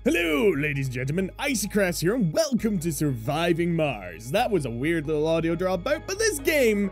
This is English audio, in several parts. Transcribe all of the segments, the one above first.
Hello, ladies and gentlemen, IcyCaress here, and welcome to Surviving Mars. That was a weird little audio dropout, but this game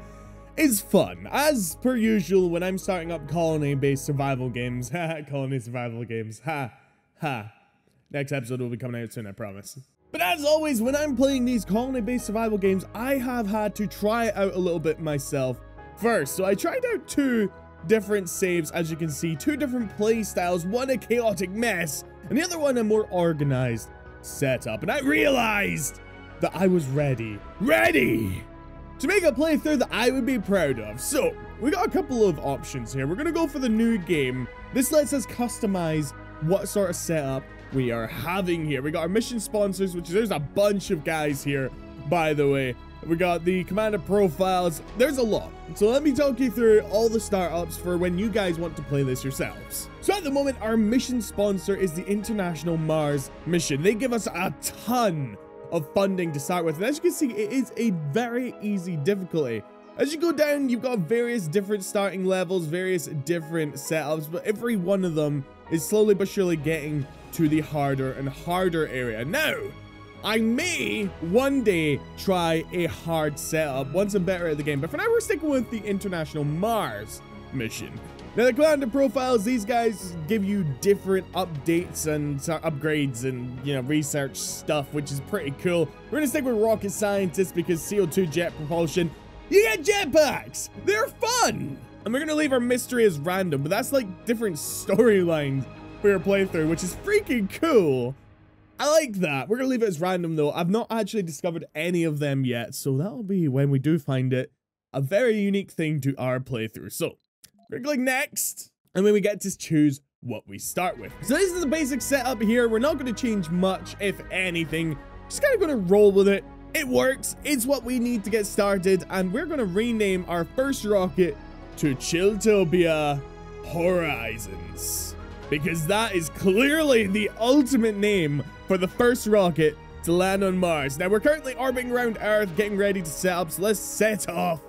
is fun. As per usual, when I'm starting up colony-based survival games, colony survival games, Next episode will be coming out soon, I promise. But as always, when I'm playing these colony-based survival games, I have had to try it out a little bit myself first. So I tried out two different saves, as you can see, two different play styles, one a chaotic mess, and the other one a more organized setup. And I realized that I was ready to make a playthrough that I would be proud of. So we got a couple of options here. We're gonna go for the new game. This lets us customize what sort of setup we are having here. We got our mission sponsors, which there's a bunch of guys here, by the way. We got the commander profiles. There's a lot. So let me talk you through all the startups for when you guys want to play this yourselves. So at the moment, our mission sponsor is the International Mars mission. They give us a ton of funding to start with. And as you can see, it is a very easy difficulty. As you go down, you've got various different starting levels, various different setups, but every one of them is slowly but surely getting to the harder and harder area. Now, I may one day try a hard setup once I'm better at the game, but for now we're sticking with the International Mars mission. Now the commander profiles, these guys give you different updates and upgrades and, you know, research stuff, which is pretty cool. We're gonna stick with rocket scientists because CO2 jet propulsion, you get jetpacks! They're fun! And we're gonna leave our mystery as random, but that's like different storylines for your playthrough, which is freaking cool. I like that. We're gonna leave it as random though. I've not actually discovered any of them yet, so that'll be, when we do find it, a very unique thing to our playthrough. So we're gonna click next, and then we get to choose what we start with. So this is the basic setup here. We're not gonna change much, if anything. Just kind of gonna roll with it. It works. It's what we need to get started, and we're gonna rename our first rocket to Chiltopia Horizons, because that is clearly the ultimate name for the first rocket to land on Mars. Now, we're currently orbiting around Earth, getting ready to set up, so let's set off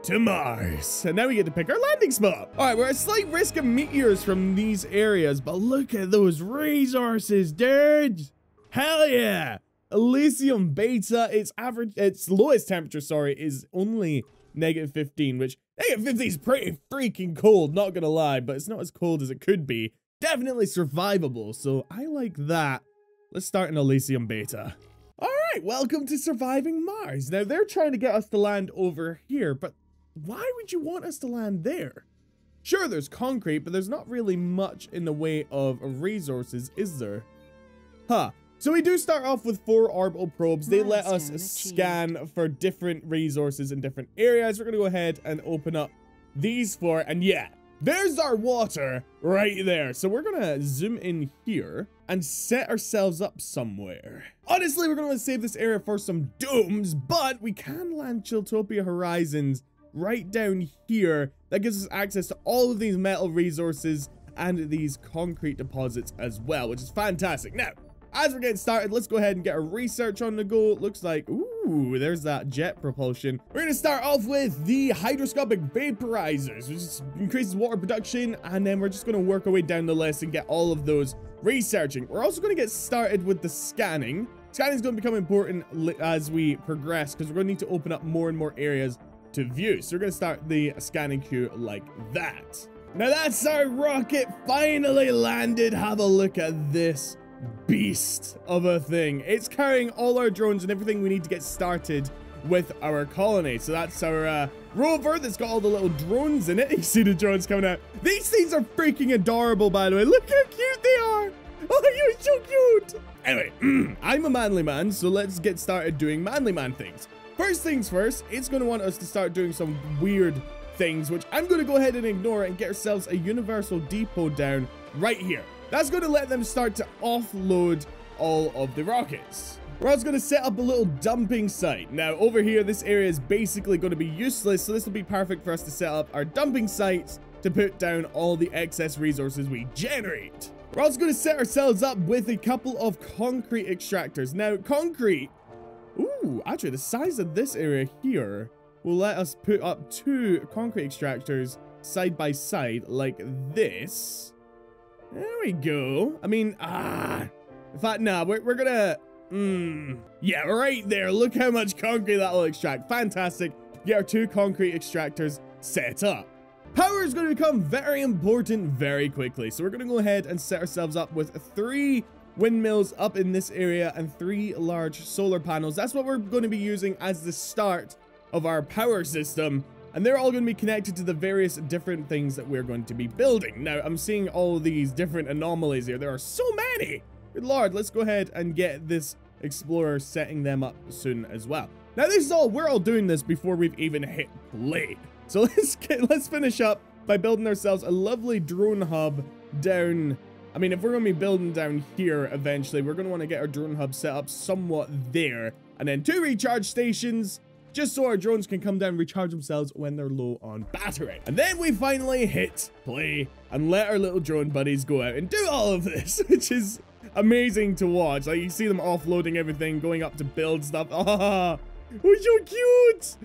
to Mars. And now we get to pick our landing spot. All right, we're at slight risk of meteors from these areas, but look at those resources, dude. Hell yeah. Elysium Beta, its lowest temperature, sorry, is only -15, which -15 is pretty freaking cold, not gonna lie, but it's not as cold as it could be. Definitely survivable, so I like that. Let's start in Elysium Beta. Alright, welcome to Surviving Mars. Now, they're trying to get us to land over here, but why would you want us to land there? Sure, there's concrete, but there's not really much in the way of resources, is there? Huh. So we do start off with 4 orbital probes. They let us scan for different resources in different areas. We're going to go ahead and open up these 4, and yeah, there's our water right there. So we're going to zoom in here and set ourselves up somewhere. Honestly, we're going to save this area for some domes, but we can land Chiltopia Horizons right down here. That gives us access to all of these metal resources and these concrete deposits as well, which is fantastic. Now, as we're getting started, let's go ahead and get our research on the go. It looks like, ooh, there's that jet propulsion. We're going to start off with the hydroscopic vaporizers, which increases water production, and then we're just going to work our way down the list and get all of those researching. We're also going to get started with the scanning. Scanning is going to become important as we progress, because we're going to need to open up more and more areas to view. So we're going to start the scanning queue like that. Now that's our rocket finally landed. Have a look at this beast of a thing. It's carrying all our drones and everything we need to get started with our colony. So that's our rover that's got all the little drones in it. You see the drones coming out. These things are freaking adorable, by the way. Look how cute they are. Oh, you're so cute. Anyway, I'm a manly man, so let's get started doing manly man things. First things first, it's going to want us to start doing some weird things, which I'm going to go ahead and ignore and get ourselves a universal depot down right here. That's going to let them start to offload all of the rockets. We're also going to set up a little dumping site. Now, over here, this area is basically going to be useless, so this will be perfect for us to set up our dumping sites to put down all the excess resources we generate. We're also going to set ourselves up with a couple of concrete extractors. Now, concrete, ooh, actually, the size of this area here will let us put up 2 concrete extractors side by side like this. There we go. I mean, In fact, nah, we're gonna, yeah, right there. Look how much concrete that will extract. Fantastic. Get our 2 concrete extractors set up. Power is going to become very important very quickly. So we're going to go ahead and set ourselves up with 3 windmills up in this area and 3 large solar panels. That's what we're going to be using as the start of our power system. And they're all going to be connected to the various different things that we're going to be building. Now, I'm seeing all these different anomalies here. There are so many. Good Lord, let's go ahead and get this explorer setting them up soon as well. Now, this is all, we're all doing this before we've even hit play. So let's finish up by building ourselves a lovely drone hub down. I mean, if we're going to be building down here eventually, we're going to want to get our drone hub set up somewhat there. And then 2 recharge stations, just so our drones can come down and recharge themselves when they're low on battery. And then we finally hit play and let our little drone buddies go out and do all of this, which is amazing to watch. Like, you see them offloading everything, going up to build stuff. Ah, oh, so cute.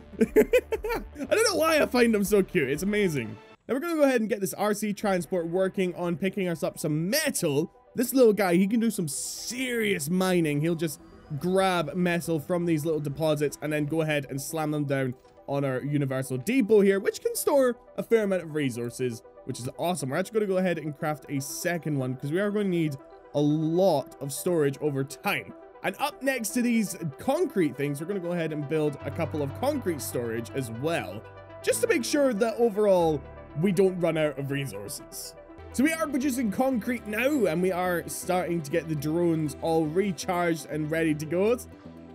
I don't know why I find them so cute. It's amazing. Now we're going to go ahead and get this RC transport working on picking us up some metal. This little guy, he can do some serious mining. He'll just grab metal from these little deposits and then go ahead and slam them down on our universal depot here, which can store a fair amount of resources, which is awesome. We're actually going to go ahead and craft a second one because we are going to need a lot of storage over time. And up next to these concrete things, we're going to go ahead and build a couple of concrete storage as well, just to make sure that overall we don't run out of resources. So we are producing concrete now, and we are starting to get the drones all recharged and ready to go.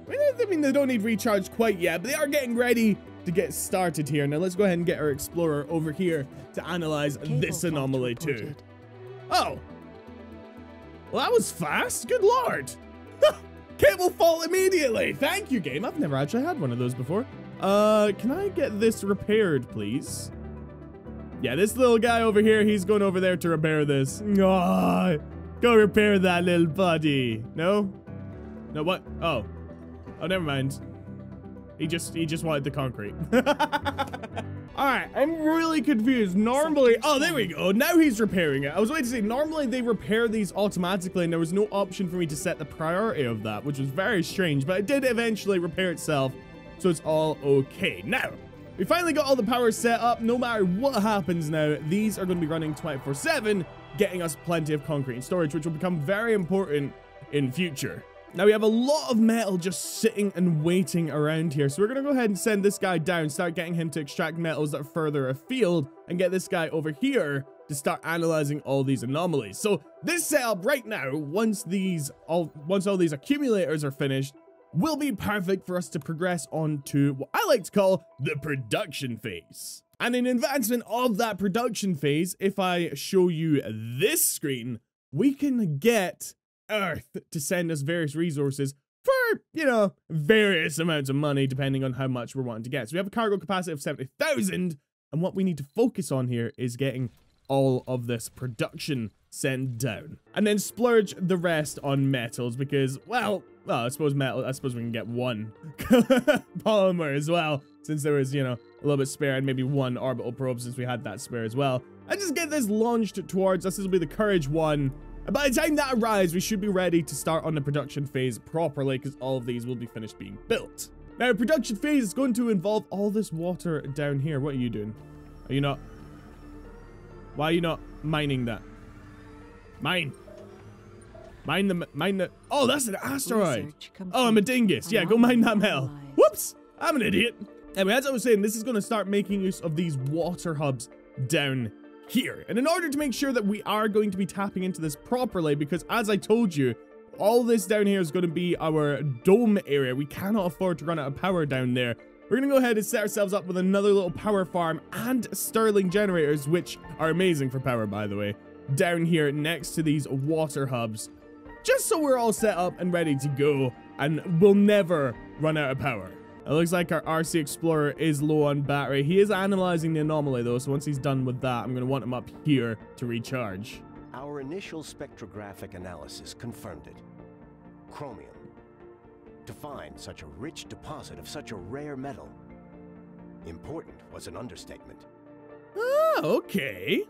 I mean, they don't need recharged quite yet, but they are getting ready to get started here. Now let's go ahead and get our explorer over here to analyze this anomaly too. Oh, well, that was fast. Good Lord. Cable fault immediately. Thank you, game. I've never actually had one of those before. Can I get this repaired, please? Yeah, this little guy over here, he's going over there to repair this. Oh, go repair that little buddy. No? No, what? Oh. Oh, never mind. He just wanted the concrete. Alright, I'm really confused. Normally, oh, there we go. Now he's repairing it. I was waiting to say, normally they repair these automatically, and there was no option for me to set the priority of that, which was very strange, but it did eventually repair itself, so it's all okay. Now, we finally got all the power set up. No matter what happens now, these are going to be running 24/7, getting us plenty of concrete and storage, which will become very important in future. Now, we have a lot of metal just sitting and waiting around here, so we're going to go ahead and send this guy down, start getting him to extract metals that are further afield, and get this guy over here to start analyzing all these anomalies. So this setup right now, once all these accumulators are finished, will be perfect for us to progress on to what I like to call the production phase. And in advancement of that production phase, if I show you this screen, we can get Earth to send us various resources for, you know, various amounts of money, depending on how much we're wanting to get. So we have a cargo capacity of 70,000, and what we need to focus on here is getting all of this production sent down. And then splurge the rest on metals, because, well, I suppose we can get one polymer as well, since there was, you know, a little bit spare, and maybe one orbital probe since we had that spare as well. And just get this launched towards us. This will be the Courage 1. And by the time that arrives, we should be ready to start on the production phase properly, because all of these will be finished being built. Now, production phase is going to involve all this water down here. What are you doing? Are you not? Why are you not mining that? Mine the, oh, that's an asteroid. Oh, I'm a dingus. Yeah, go mine that metal. Whoops, I'm an idiot. Anyway, as I was saying, this is going to start making use of these water hubs down here. And in order to make sure that we are going to be tapping into this properly, because as I told you, all this down here is going to be our dome area. We cannot afford to run out of power down there. We're going to go ahead and set ourselves up with another little power farm and Stirling generators, which are amazing for power, by the way, down here next to these water hubs, just so we're all set up and ready to go, and we'll never run out of power. It looks like our RC Explorer is low on battery. He is analyzing the anomaly though, so once he's done with that, I'm going to want him up here to recharge. Our initial spectrographic analysis confirmed it. Chromium. To find such a rich deposit of such a rare metal. Important was an understatement. Ah, okay.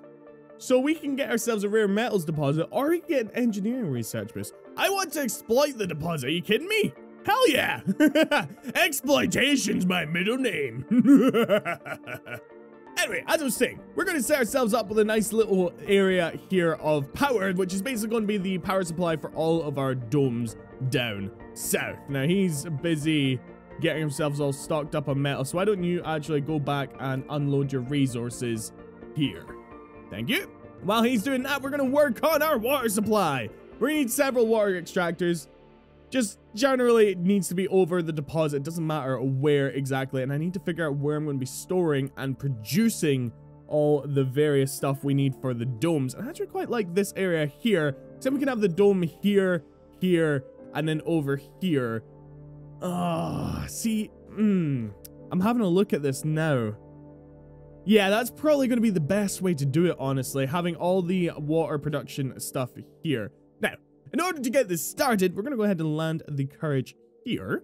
So we can get ourselves a rare metals deposit, or we can get an engineering research boost. I want to exploit the deposit. Are you kidding me? Hell yeah. Exploitation's my middle name. Anyway, as I was saying, we're going to set ourselves up with a nice little area here of power, which is basically going to be the power supply for all of our domes down south. Now, he's busy getting himself all stocked up on metal, so why don't you actually go back and unload your resources here? Thank you. While he's doing that, we're going to work on our water supply. We're going to need several water extractors. Just generally, it needs to be over the deposit. It doesn't matter where exactly. And I need to figure out where I'm going to be storing and producing all the various stuff we need for the domes. And I actually quite like this area here. So we can have the dome here, here, and then over here. See, I'm having a look at this now. Yeah, that's probably going to be the best way to do it, honestly. Having all the water production stuff here. Now, in order to get this started, we're going to go ahead and land the Courage here.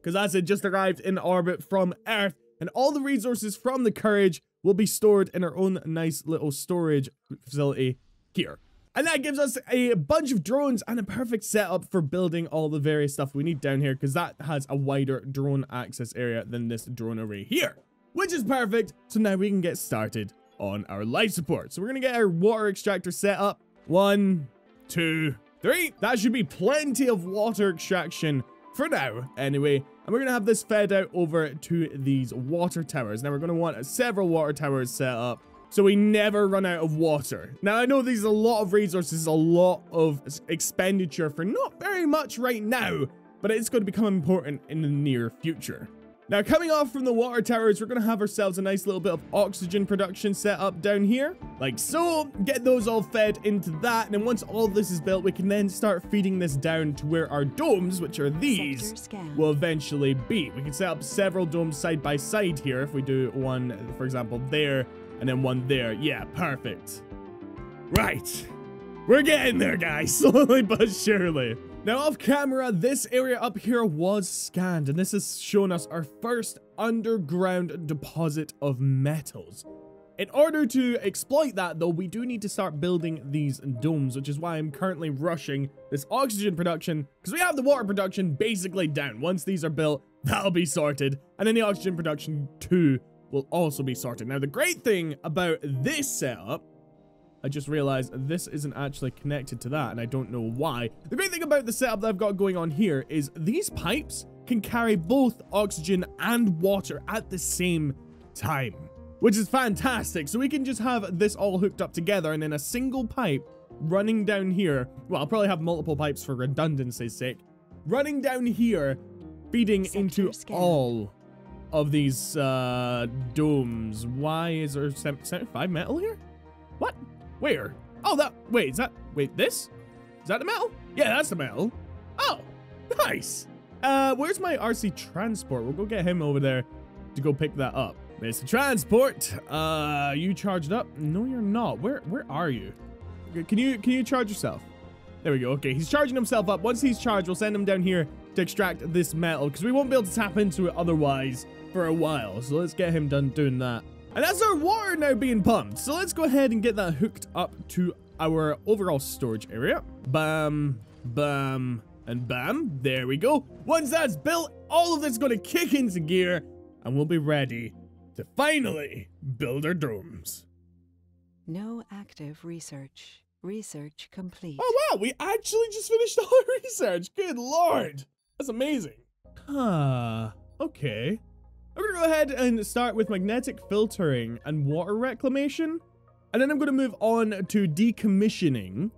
Because as it just arrived in orbit from Earth, and all the resources from the Courage will be stored in our own nice little storage facility here. And that gives us a bunch of drones and a perfect setup for building all the various stuff we need down here, because that has a wider drone access area than this drone array here, which is perfect. So now we can get started on our life support. So we're going to get our water extractor set up. 1, 2, 3. That should be plenty of water extraction for now, anyway. And we're going to have this fed out over to these water towers. Now, we're going to want several water towers set up so we never run out of water. Now, I know these are a lot of resources, a lot of expenditure for not very much right now, but it's going to become important in the near future. Now, coming off from the water towers, we're going to have ourselves a nice little bit of oxygen production set up down here, like so. Get those all fed into that, and then once all this is built, we can then start feeding this down to where our domes, which are these, will eventually be. We can set up several domes side by side here if we do one, for example, there, and then one there. Yeah, perfect. Right. We're getting there, guys, slowly but surely. Now, off camera, this area up here was scanned, and this has shown us our first underground deposit of metals. In order to exploit that, though, we do need to start building these domes, which is why I'm currently rushing this oxygen production, because we have the water production basically down. Once these are built, that'll be sorted, and then the oxygen production too will also be sorted. Now, the great thing about this setup, I just realized this isn't actually connected to that, and I don't know why. The great thing about the setup that I've got going on here is these pipes can carry both oxygen and water at the same time, which is fantastic. So we can just have this all hooked up together, and then a single pipe running down here. Well, I'll probably have multiple pipes for redundancy's sake. Running down here, feeding into all of these domes. Why is there 75 metal here? What? Where? Oh, that, wait, is that, wait, this? Is that the metal? Yeah, that's the metal. Oh, nice. Where's my RC transport? We'll go get him over there to go pick that up. Mr. Transport, you charged up? No, you're not. Where are you? Can you charge yourself? There we go. Okay, he's charging himself up. Once he's charged, we'll send him down here to extract this metal, because we won't be able to tap into it otherwise for a while. So let's get him done doing that. And that's our water now being pumped. So let's go ahead and get that hooked up to our overall storage area. Bam, bam, and bam. There we go. Once that's built, all of this is going to kick into gear, and we'll be ready to finally build our domes. No active research. Research complete. Oh, wow. We actually just finished all our research. Good Lord. That's amazing. Okay. I'm going to go ahead and start with magnetic filtering and water reclamation. And then I'm going to move on to decommissioning.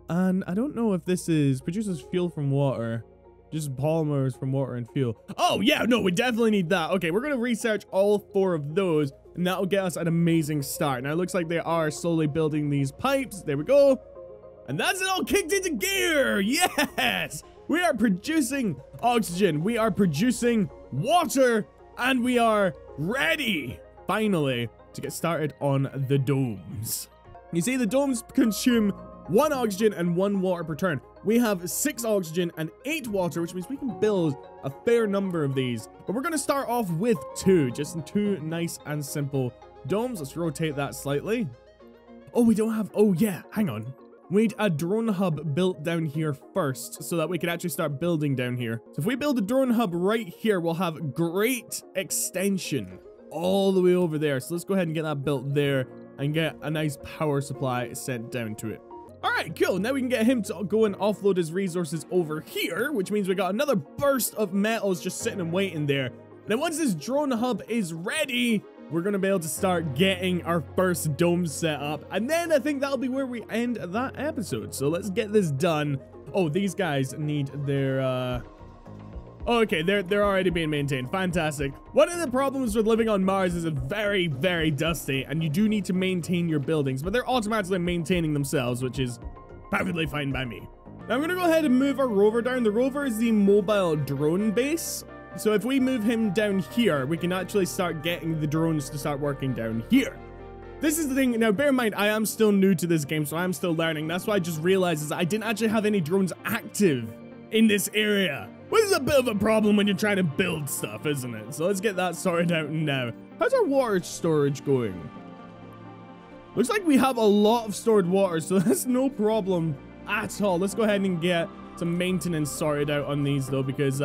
And I don't know if this is produces fuel from water. Just polymers from water and fuel. Oh, yeah, no, we definitely need that. Okay, we're going to research all 4 of those. And that'll get us an amazing start. Now, it looks like they are slowly building these pipes. There we go. And that's it all kicked into gear. Yes! We are producing oxygen. We are producing water. And we are ready, finally, to get started on the domes. You see, the domes consume 1 oxygen and 1 water per turn. We have 6 oxygen and 8 water, which means we can build a fair number of these. But we're going to start off with 2, just 2 nice and simple domes. Let's rotate that slightly. Oh, we don't have, oh yeah, hang on. we need a drone hub built down here first so that we can actually start building down here. So if we build a drone hub right here, we'll have great extension all the way over there. So let's go ahead and get that built there and get a nice power supply sent down to it. All right, cool. Now we can get him to go and offload his resources over here, which means we got another burst of metals just sitting and waiting there. And then once this drone hub is ready, we're going to be able to start getting our first dome set up. And then I think that'll be where we end that episode. So let's get this done. Oh, these guys need their, oh, okay, they're already being maintained. Fantastic. One of the problems with living on Mars is it's very, very dusty, and you do need to maintain your buildings, but they're automatically maintaining themselves, which is perfectly fine by me. Now I'm going to go ahead and move our rover down. The rover is the mobile drone base. So if we move him down here, we can actually start getting the drones to start working down here. This is the thing. Now, bear in mind, I am still new to this game, so I'm still learning. That's why I just realized is I didn't actually have any drones active in this area. Which is a bit of a problem when you're trying to build stuff, isn't it? So let's get that sorted out now. How's our water storage going? Looks like we have a lot of stored water, so that's no problem at all. Let's go ahead and get some maintenance sorted out on these, though, because,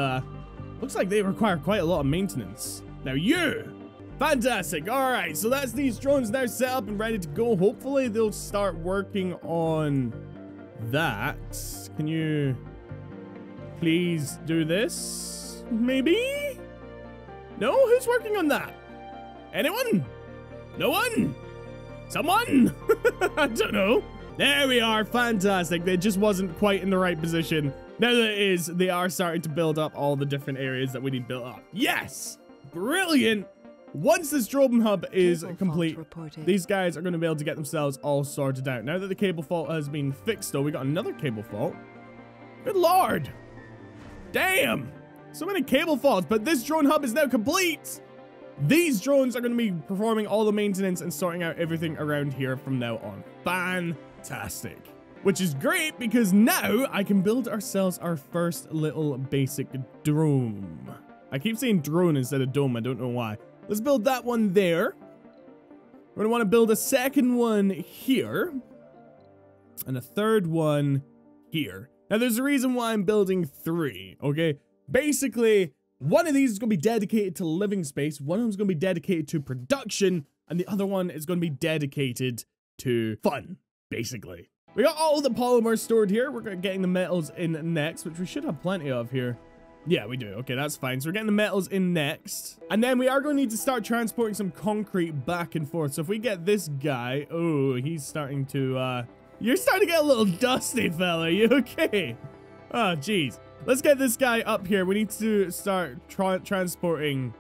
looks like they require quite a lot of maintenance. Now you! Fantastic. All right, so that's these drones now set up and ready to go. Hopefully they'll start working on that. Can you please do this? Maybe? No? Who's working on that? Anyone? No one? Someone? I don't know. There we are. Fantastic. They just wasn't quite in the right position. Now that it is, they are starting to build up all the different areas that we need built up. Yes! Brilliant! Once this drone hub is complete, these guys are going to be able to get themselves all sorted out. Now that the cable fault has been fixed, though, we got another cable fault. Good lord! Damn! So many cable faults, but this drone hub is now complete! These drones are going to be performing all the maintenance and sorting out everything around here from now on. Fantastic. Which is great because now I can build ourselves our first little basic drone. I keep saying drone instead of dome. I don't know why. Let's build that one there. We're going to want to build a second one here. And a third one here. Now, there's a reason why I'm building 3, okay? Basically, one of these is going to be dedicated to living space. One of them is going to be dedicated to production. And the other one is going to be dedicated to fun, basically. We got all the polymers stored here. We're getting the metals in next, which we should have plenty of here. Yeah, we do. Okay, that's fine. So we're getting the metals in next. And then we are going to need to start transporting some concrete back and forth. So if we get this guy... Oh, he's starting to... You're starting to get a little dusty, fella. You okay? Oh, jeez. Let's get this guy up here. We need to start transporting...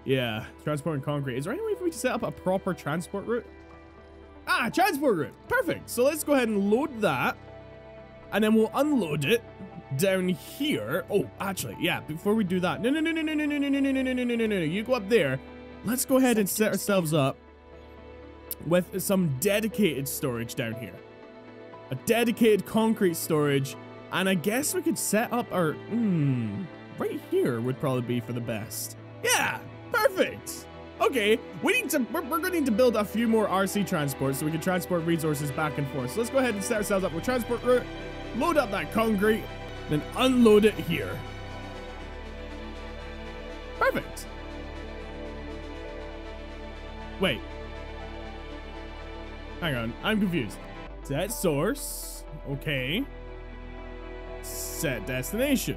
Yeah, transporting concrete. Is there any way for me to set up a proper transport route? Ah, transport route. Perfect. So let's go ahead and load that. And then we'll unload it down here. Oh, actually, yeah, before we do that. No. You go up there. Let's go ahead and set ourselves up with some dedicated storage down here. A dedicated concrete storage. And I guess we could set up our... right here would probably be for the best. Yeah, perfect. Okay, we're going to need to build a few more RC transports so we can transport resources back and forth. So let's go ahead and set ourselves up with transport route, load up that concrete, then unload it here. Perfect. Wait. Hang on, I'm confused. Set source. Okay. Set destination.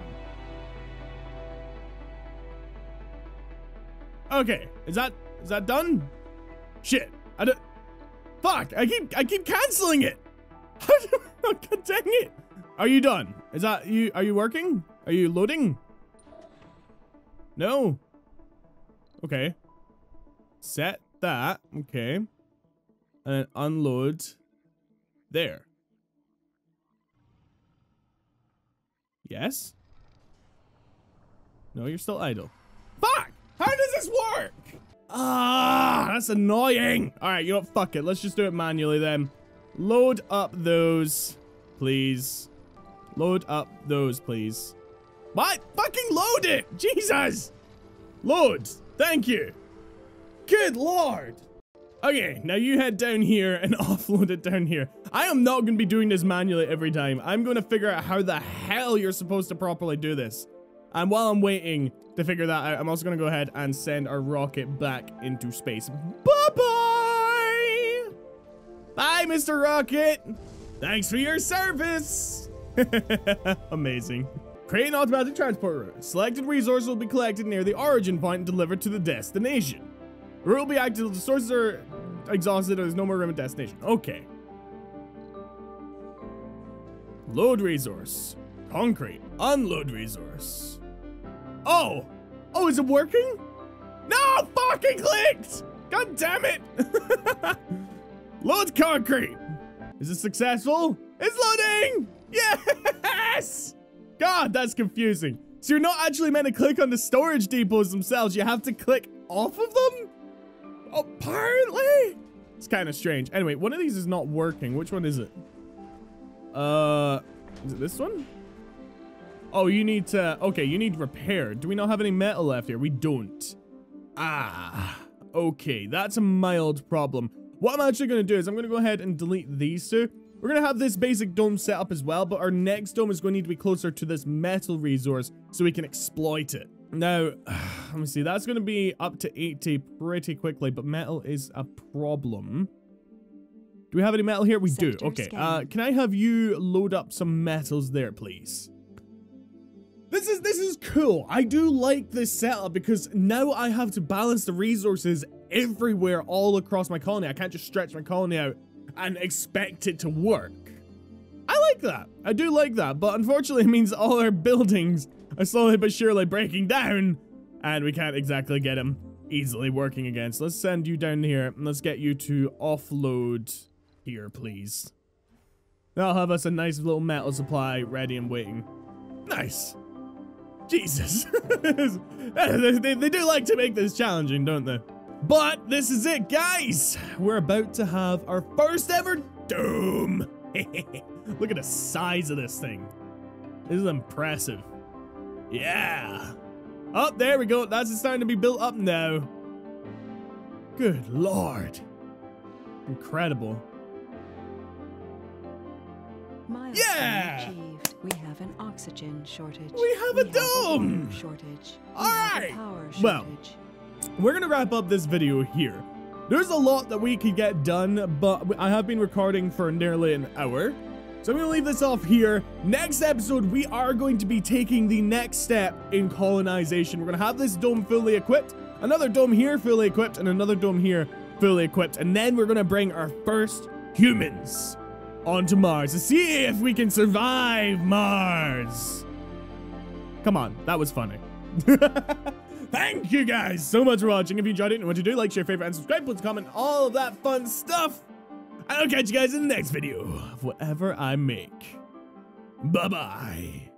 Okay, is that done? Shit, fuck, I keep canceling it. God dang it. Are you done? Is that you? Are you working? Are you loading? No. Okay. Set that. Okay. And then unload there. Yes. No, you're still idle. Fuck! How does this work? Ah, that's annoying. All right, you know what? Fuck it. Let's just do it manually then. Load up those, please. Load up those, please. What? Fucking load it! Jesus! Load. Thank you. Good lord. Okay, now you head down here and offload it down here. I am not going to be doing this manually every time. I'm going to figure out how the hell you're supposed to properly do this. And while I'm waiting to figure that out, I'm also going to go ahead and send our rocket back into space. Bye-bye! Bye, Mr. Rocket! Thanks for your service! Amazing. Create an automatic transport route. Selected resources will be collected near the origin point and delivered to the destination. The route will be active until the sources are exhausted and there's no more room at destination. Okay. Load resource. Concrete. Unload resource. Oh! Oh, is it working? No! Fucking clicked! God damn it! Load concrete. Is it successful? It's loading! Yes! God, that's confusing. So you're not actually meant to click on the storage depots themselves. You have to click off of them? Apparently. It's kind of strange. Anyway, one of these is not working. Which one is it? Is it this one? Oh, you need to... Okay, you need repair. Do we not have any metal left here? We don't. Ah. Okay, that's a mild problem. What I'm actually going to do is I'm going to go ahead and delete these two. We're going to have this basic dome set up as well, but our next dome is going to need to be closer to this metal resource so we can exploit it. Now, let me see. That's going to be up to 80 pretty quickly, but metal is a problem. Do we have any metal here? We do. Okay. Can I have you load up some metals there, please? This is cool. I do like this setup because now I have to balance the resources everywhere all across my colony. I can't just stretch my colony out and expect it to work. I like that. I do like that, but unfortunately it means all our buildings are slowly but surely breaking down and we can't exactly get them easily working again. So let's send you down here and let's get you to offload here, please. That'll have us a nice little metal supply ready and waiting. Nice. Jesus. they do like to make this challenging, don't they? But this is it, guys. We're about to have our first ever dome. Look at the size of this thing. This is impressive. Yeah. Oh, there we go. That's starting to be built up now. Good Lord. Incredible. Milestone Yeah. achieved. We have an oxygen shortage. We have a dome. Water shortage. All right. Power shortage. Well, we're going to wrap up this video here. There's a lot that we could get done, but I have been recording for nearly an hour. So I'm going to leave this off here. Next episode, we are going to be taking the next step in colonization. We're going to have this dome fully equipped, another dome here fully equipped, and another dome here fully equipped. And then we're going to bring our first humans onto Mars to see if we can survive Mars. Come on, that was funny. Thank you guys so much for watching. If you enjoyed it, know what to do, like, share, favorite, and subscribe, please comment, all of that fun stuff. And I'll catch you guys in the next video of whatever I make. Bye-bye.